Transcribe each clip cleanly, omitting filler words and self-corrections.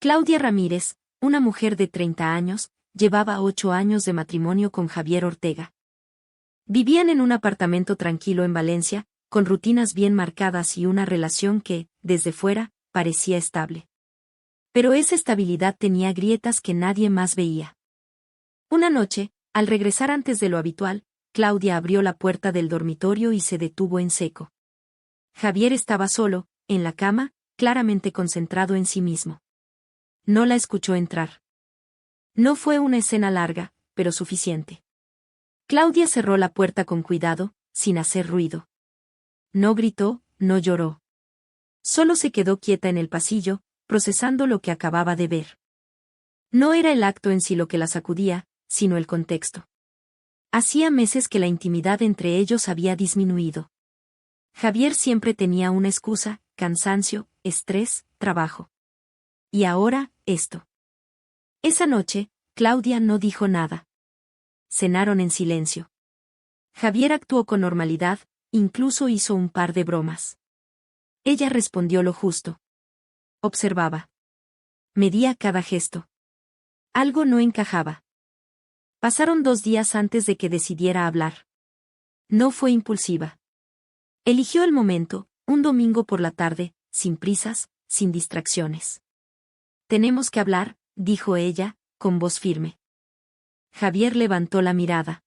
Claudia Ramírez, una mujer de 30 años, llevaba 8 años de matrimonio con Javier Ortega. Vivían en un apartamento tranquilo en Valencia, con rutinas bien marcadas y una relación que, desde fuera, parecía estable. Pero esa estabilidad tenía grietas que nadie más veía. Una noche, al regresar antes de lo habitual, Claudia abrió la puerta del dormitorio y se detuvo en seco. Javier estaba solo, en la cama, claramente concentrado en sí mismo. No la escuchó entrar. No fue una escena larga, pero suficiente. Claudia cerró la puerta con cuidado, sin hacer ruido. No gritó, no lloró. Solo se quedó quieta en el pasillo, procesando lo que acababa de ver. No era el acto en sí lo que la sacudía, sino el contexto. Hacía meses que la intimidad entre ellos había disminuido. Javier siempre tenía una excusa: cansancio, estrés, trabajo. Y ahora, esto. Esa noche, Claudia no dijo nada. Cenaron en silencio. Javier actuó con normalidad, incluso hizo un par de bromas. Ella respondió lo justo. Observaba. Medía cada gesto. Algo no encajaba. Pasaron 2 días antes de que decidiera hablar. No fue impulsiva. Eligió el momento, un domingo por la tarde, sin prisas, sin distracciones. Tenemos que hablar, dijo ella, con voz firme. Javier levantó la mirada.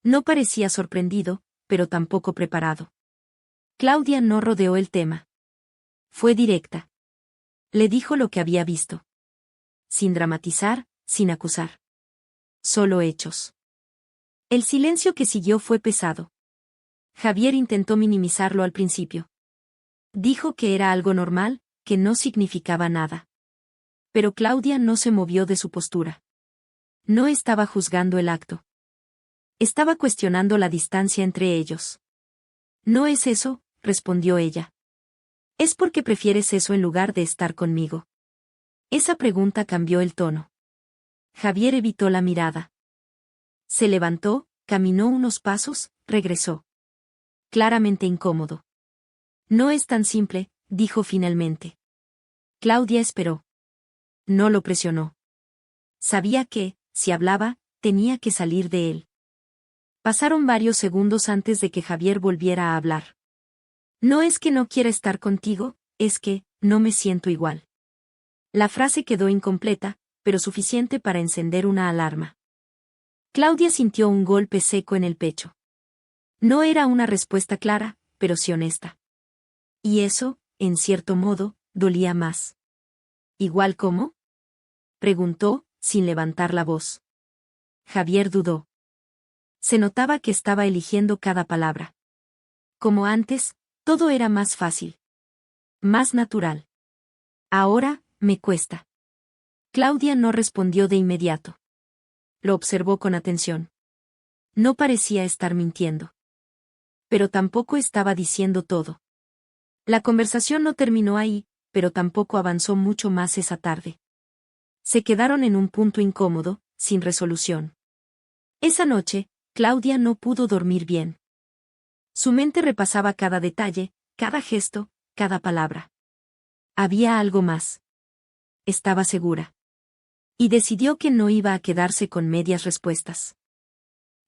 No parecía sorprendido, pero tampoco preparado. Claudia no rodeó el tema. Fue directa. Le dijo lo que había visto. Sin dramatizar, sin acusar. Solo hechos. El silencio que siguió fue pesado. Javier intentó minimizarlo al principio. Dijo que era algo normal, que no significaba nada. Pero Claudia no se movió de su postura. No estaba juzgando el acto. Estaba cuestionando la distancia entre ellos. No es eso, respondió ella. Es porque prefieres eso en lugar de estar conmigo. Esa pregunta cambió el tono. Javier evitó la mirada. Se levantó, caminó unos pasos, regresó. Claramente incómodo. No es tan simple, dijo finalmente. Claudia esperó. No lo presionó. Sabía que, si hablaba, tenía que salir de él. Pasaron varios segundos antes de que Javier volviera a hablar. No es que no quiera estar contigo, es que, no me siento igual. La frase quedó incompleta, pero suficiente para encender una alarma. Claudia sintió un golpe seco en el pecho. No era una respuesta clara, pero sí honesta. Y eso, en cierto modo, dolía más. ¿Igual cómo? Preguntó, sin levantar la voz. Javier dudó. Se notaba que estaba eligiendo cada palabra. Como antes, todo era más fácil. Más natural. Ahora, me cuesta. Claudia no respondió de inmediato. Lo observó con atención. No parecía estar mintiendo. Pero tampoco estaba diciendo todo. La conversación no terminó ahí, pero tampoco avanzó mucho más esa tarde. Se quedaron en un punto incómodo, sin resolución. Esa noche, Claudia no pudo dormir bien. Su mente repasaba cada detalle, cada gesto, cada palabra. Había algo más. Estaba segura. Y decidió que no iba a quedarse con medias respuestas.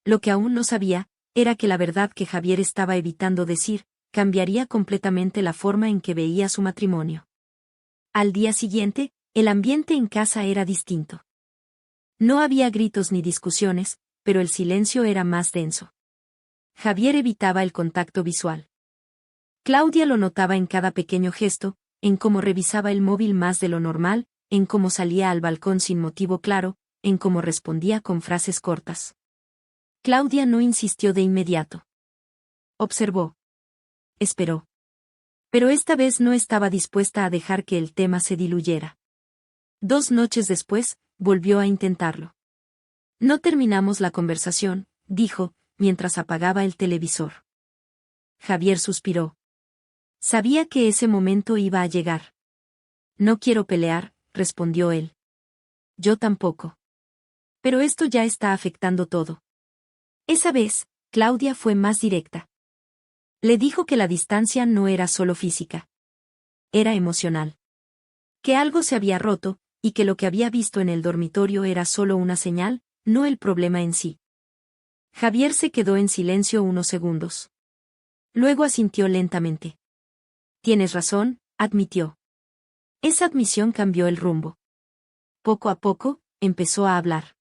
Lo que aún no sabía, era que la verdad que Javier estaba evitando decir, cambiaría completamente la forma en que veía su matrimonio. Al día siguiente, el ambiente en casa era distinto. No había gritos ni discusiones, pero el silencio era más denso. Javier evitaba el contacto visual. Claudia lo notaba en cada pequeño gesto, en cómo revisaba el móvil más de lo normal, en cómo salía al balcón sin motivo claro, en cómo respondía con frases cortas. Claudia no insistió de inmediato. Observó. Esperó. Pero esta vez no estaba dispuesta a dejar que el tema se diluyera. 2 noches después, volvió a intentarlo. No terminamos la conversación, dijo, mientras apagaba el televisor. Javier suspiró. Sabía que ese momento iba a llegar. No quiero pelear, respondió él. Yo tampoco. Pero esto ya está afectando todo. Esa vez, Claudia fue más directa. Le dijo que la distancia no era solo física. Era emocional. Que algo se había roto, y que lo que había visto en el dormitorio era solo una señal, no el problema en sí. Javier se quedó en silencio unos segundos. Luego asintió lentamente. Tienes razón, admitió. Esa admisión cambió el rumbo. Poco a poco, empezó a hablar.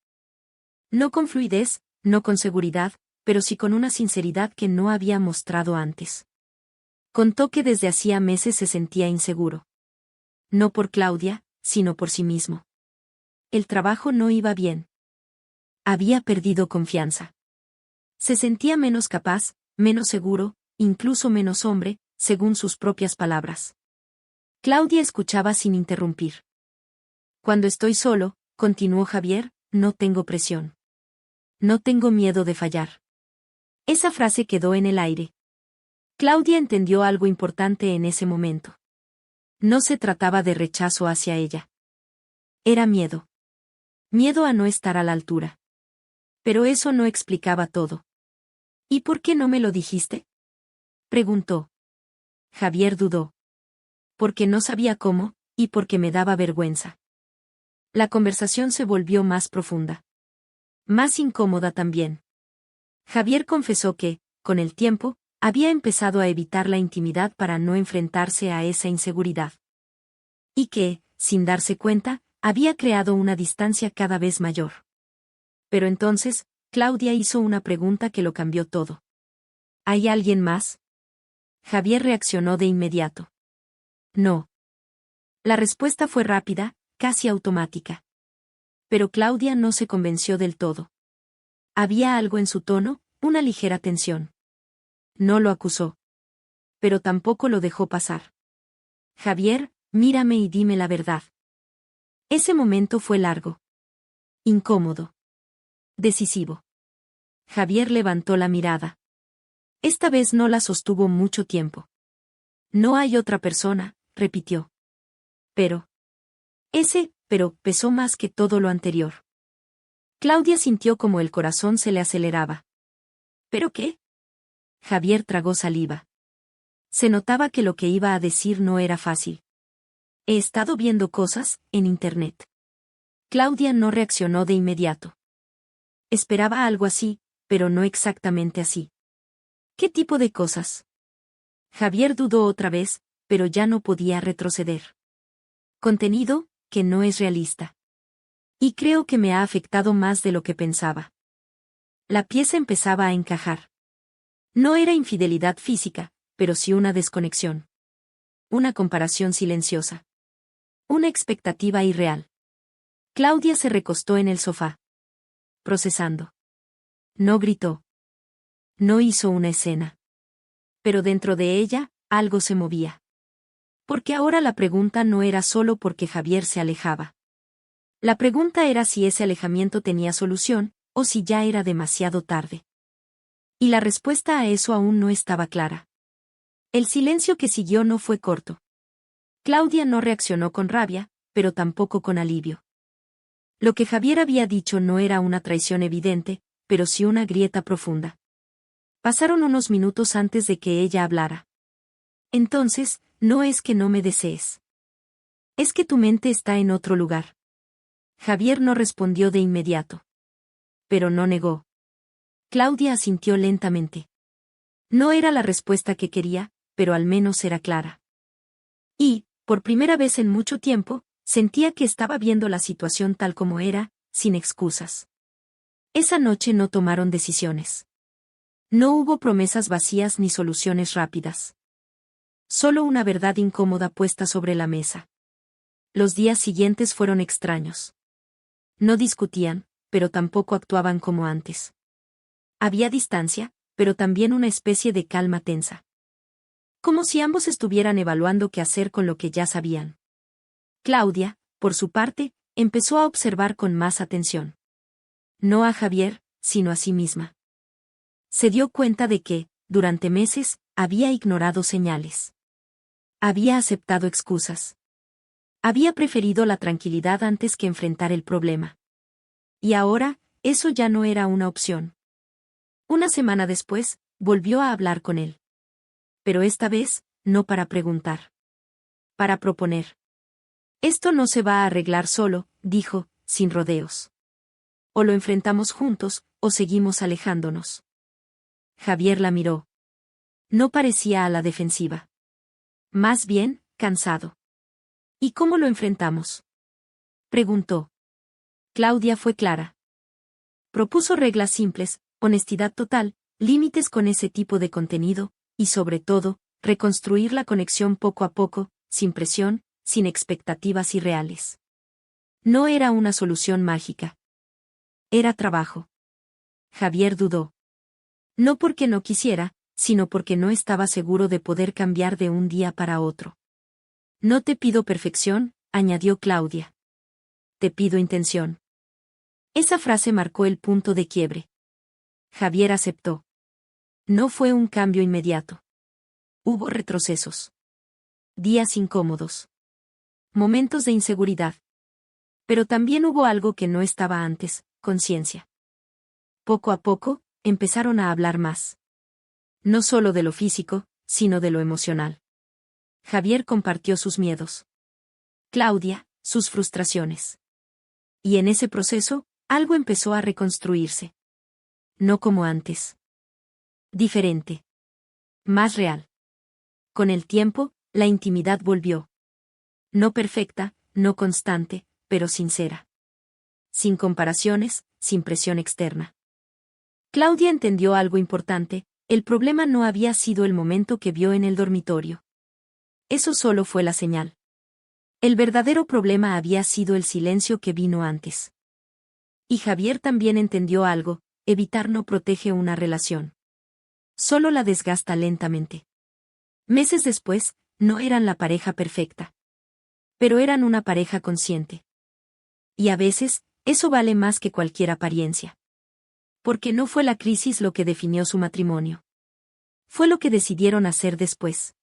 No con fluidez, no con seguridad, pero sí con una sinceridad que no había mostrado antes. Contó que desde hacía meses se sentía inseguro. No por Claudia, sino por sí mismo. El trabajo no iba bien. Había perdido confianza. Se sentía menos capaz, menos seguro, incluso menos hombre, según sus propias palabras. Claudia escuchaba sin interrumpir. Cuando estoy solo, continuó Javier, no tengo presión. No tengo miedo de fallar. Esa frase quedó en el aire. Claudia entendió algo importante en ese momento. No se trataba de rechazo hacia ella. Era miedo. Miedo a no estar a la altura. Pero eso no explicaba todo. ¿Y por qué no me lo dijiste?, preguntó. Javier dudó. Porque no sabía cómo, y porque me daba vergüenza. La conversación se volvió más profunda. Más incómoda también. Javier confesó que, con el tiempo, había empezado a evitar la intimidad para no enfrentarse a esa inseguridad. Y que, sin darse cuenta, había creado una distancia cada vez mayor. Pero entonces, Claudia hizo una pregunta que lo cambió todo. ¿Hay alguien más? Javier reaccionó de inmediato. No. La respuesta fue rápida, casi automática. Pero Claudia no se convenció del todo. Había algo en su tono, una ligera tensión. No lo acusó. Pero tampoco lo dejó pasar. Javier, mírame y dime la verdad. Ese momento fue largo. Incómodo. Decisivo. Javier levantó la mirada. Esta vez no la sostuvo mucho tiempo. No hay otra persona, repitió. Pero. Ese, pero, pesó más que todo lo anterior. Claudia sintió como el corazón se le aceleraba. ¿Pero qué? Javier tragó saliva. Se notaba que lo que iba a decir no era fácil. He estado viendo cosas, en internet. Claudia no reaccionó de inmediato. Esperaba algo así, pero no exactamente así. ¿Qué tipo de cosas? Javier dudó otra vez, pero ya no podía retroceder. Contenido, que no es realista. Y creo que me ha afectado más de lo que pensaba. La pieza empezaba a encajar. No era infidelidad física, pero sí una desconexión. Una comparación silenciosa. Una expectativa irreal. Claudia se recostó en el sofá. Procesando. No gritó. No hizo una escena. Pero dentro de ella, algo se movía. Porque ahora la pregunta no era solo porque Javier se alejaba. La pregunta era si ese alejamiento tenía solución, o si ya era demasiado tarde. Y la respuesta a eso aún no estaba clara. El silencio que siguió no fue corto. Claudia no reaccionó con rabia, pero tampoco con alivio. Lo que Javier había dicho no era una traición evidente, pero sí una grieta profunda. Pasaron unos minutos antes de que ella hablara. Entonces, no es que no me desees. Es que tu mente está en otro lugar. Javier no respondió de inmediato. Pero no negó. Claudia asintió lentamente. No era la respuesta que quería, pero al menos era clara. Y, por primera vez en mucho tiempo, sentía que estaba viendo la situación tal como era, sin excusas. Esa noche no tomaron decisiones. No hubo promesas vacías ni soluciones rápidas. Solo una verdad incómoda puesta sobre la mesa. Los días siguientes fueron extraños. No discutían, pero tampoco actuaban como antes. Había distancia, pero también una especie de calma tensa. Como si ambos estuvieran evaluando qué hacer con lo que ya sabían. Claudia, por su parte, empezó a observar con más atención. No a Javier, sino a sí misma. Se dio cuenta de que, durante meses, había ignorado señales. Había aceptado excusas. Había preferido la tranquilidad antes que enfrentar el problema. Y ahora, eso ya no era una opción. Una semana después, volvió a hablar con él. Pero esta vez, no para preguntar. Para proponer. Esto no se va a arreglar solo, dijo, sin rodeos. O lo enfrentamos juntos, o seguimos alejándonos. Javier la miró. No parecía a la defensiva. Más bien, cansado. ¿Y cómo lo enfrentamos?, preguntó. Claudia fue clara. Propuso reglas simples, honestidad total, límites con ese tipo de contenido, y sobre todo, reconstruir la conexión poco a poco, sin presión, sin expectativas irreales. No era una solución mágica. Era trabajo. Javier dudó. No porque no quisiera, sino porque no estaba seguro de poder cambiar de un día para otro. No te pido perfección, añadió Claudia. Te pido intención. Esa frase marcó el punto de quiebre. Javier aceptó. No fue un cambio inmediato. Hubo retrocesos. Días incómodos. Momentos de inseguridad. Pero también hubo algo que no estaba antes, conciencia. Poco a poco, empezaron a hablar más. No solo de lo físico, sino de lo emocional. Javier compartió sus miedos. Claudia, sus frustraciones. Y en ese proceso, algo empezó a reconstruirse. No como antes. Diferente. Más real. Con el tiempo, la intimidad volvió. No perfecta, no constante, pero sincera. Sin comparaciones, sin presión externa. Claudia entendió algo importante, el problema no había sido el momento que vio en el dormitorio. Eso solo fue la señal. El verdadero problema había sido el silencio que vino antes. Y Javier también entendió algo, evitar no protege una relación. Solo la desgasta lentamente. Meses después, no eran la pareja perfecta. Pero eran una pareja consciente. Y a veces, eso vale más que cualquier apariencia. Porque no fue la crisis lo que definió su matrimonio. Fue lo que decidieron hacer después.